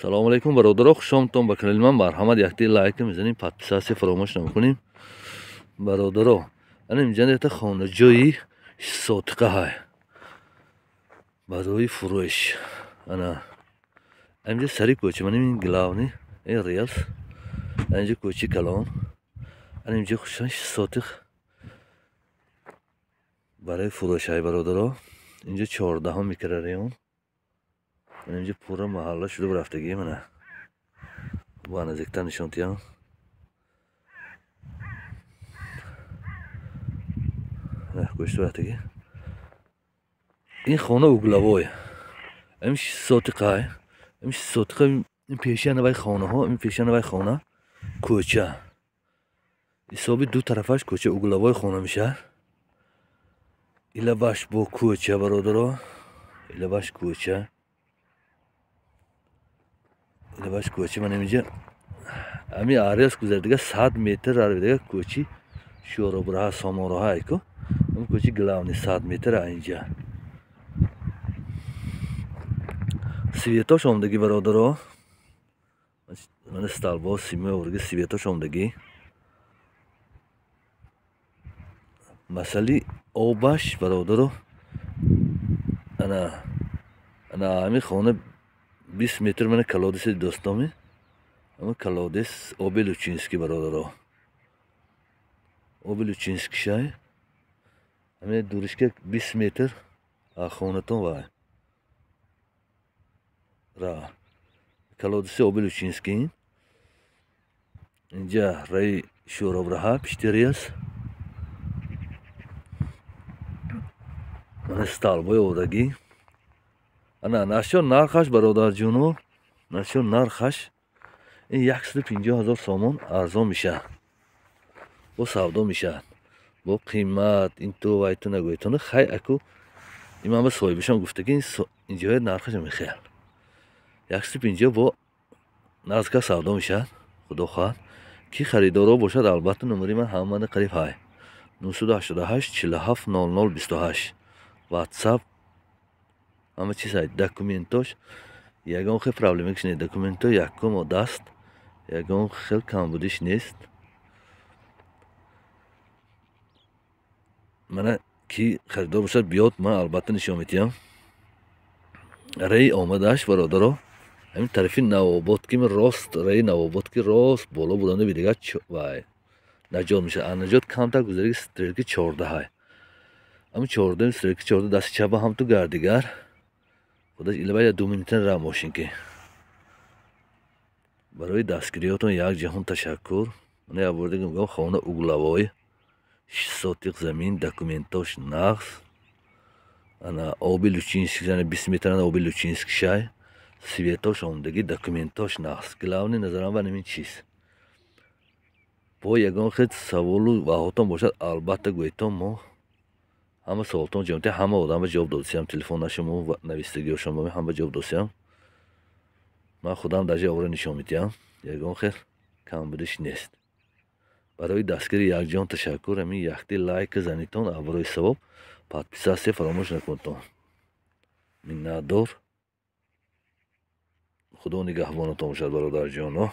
салому алайкум бародаро, хушомтон ба канали ман. Марҳамат, якти лайк мезанем, подписатсия фаромӯш накунем. Бародаро, ана инҷа нета хонаҷои сотиқа ҳай барои фурӯш. Ана инҷа сари кӯча маним главни релс, инҷа кӯчи калон, ана инҷа хушан сотиқ барои фурӯш ҳай бародаро. Инҷа 14 микрорайон. اینجا پورا محله شده و رفتگی منه. با نزدیکتر نشون تیم. نه گوشت رفتگی. این خانه اوگلوای. امش ساتقه. امش ساتقه این پیشه نوای خانه ها. این پیشه نوای خانه کوچه. حسابی دو طرفش کوچه اوگلوای خانه میشه. ایلا باش با کوچه برادرها. ایلا باش کوچه. لباس کوچی من اینجا امی آریاس گذردگی 100 متر آریده کوچی شورابراه ساموراه ایکو اون کوچی گلاونی 100 متر اینجا سویتاش آمدگی برادرها من استالبا سیمه ورگی سویتاش آمدگی مسئله آبش برادرها انا امی خانه 20 متر من کلادس دوستامی اما کلادس آب لوچینسکی برادرها آب لوچینسکی شای همه دورش که 20 متر خانتون وای را کلادس آب لوچینسکی اینجا رای شورابراه پشتری است من استالبای اودگی انا نشون نرخش برادر جونو نشون نرخش این 150,000 سامان ارزان میشه با سودا میشه با قیمت این تو و تو نگویتونه خیلی اکو این من به صاحبشان گفته که اینجا نرخش میخواد 150 با نزدیک سودا میشه خدا خواهد کی خریدارا باشد البته نمره من همه قریب های 988 47 00 28 واتساپ همه چیز های دکومنتاش یگان خیلی پرابلمیکش نیست دکومنتا یکم و دست یگان خیلی کم بودیش نیست من کی خریدار باشد بیاد من البته نشان میتیم رای آمدهش برادرها همین طرفی نواباد که راست رای نواباد که راست بالا بودنده بیدگه وای نجات میشه نجات کمتر گذاری استریکی 14 های همین 14 استریکی 14 دست چپه هم تو گردیگر خودش ایله باید 2 منیتن را ماشین که برای دستگیریاتون یک جهان تشکر من آورده میگم خانه اوگلوای ساتیق زمین دکومنتاش نقص انا آبی لوچینسکی زنه 20 متر آبی لوچینسکی شای سویتاش آمدگی دکومنتاش نقص گلاونی نظرم و نمین چیز با یگان خیلی سوال و هاتون باشد البته گویتون ما همه سوالتون جمعیتی همه آدم جواب دادسیم تلفن نشم و نویستگی شما همه جواب دادسیم من خودم در جای آوره نشان میتیم یگان خیلی کم بودش نیست برای دستگیری یک جان تشکر همین یکتی لایک زنیتون برای ثواب подписаться فراموش نکنتون من ندار خدا نگهبانتون باشد برادر جان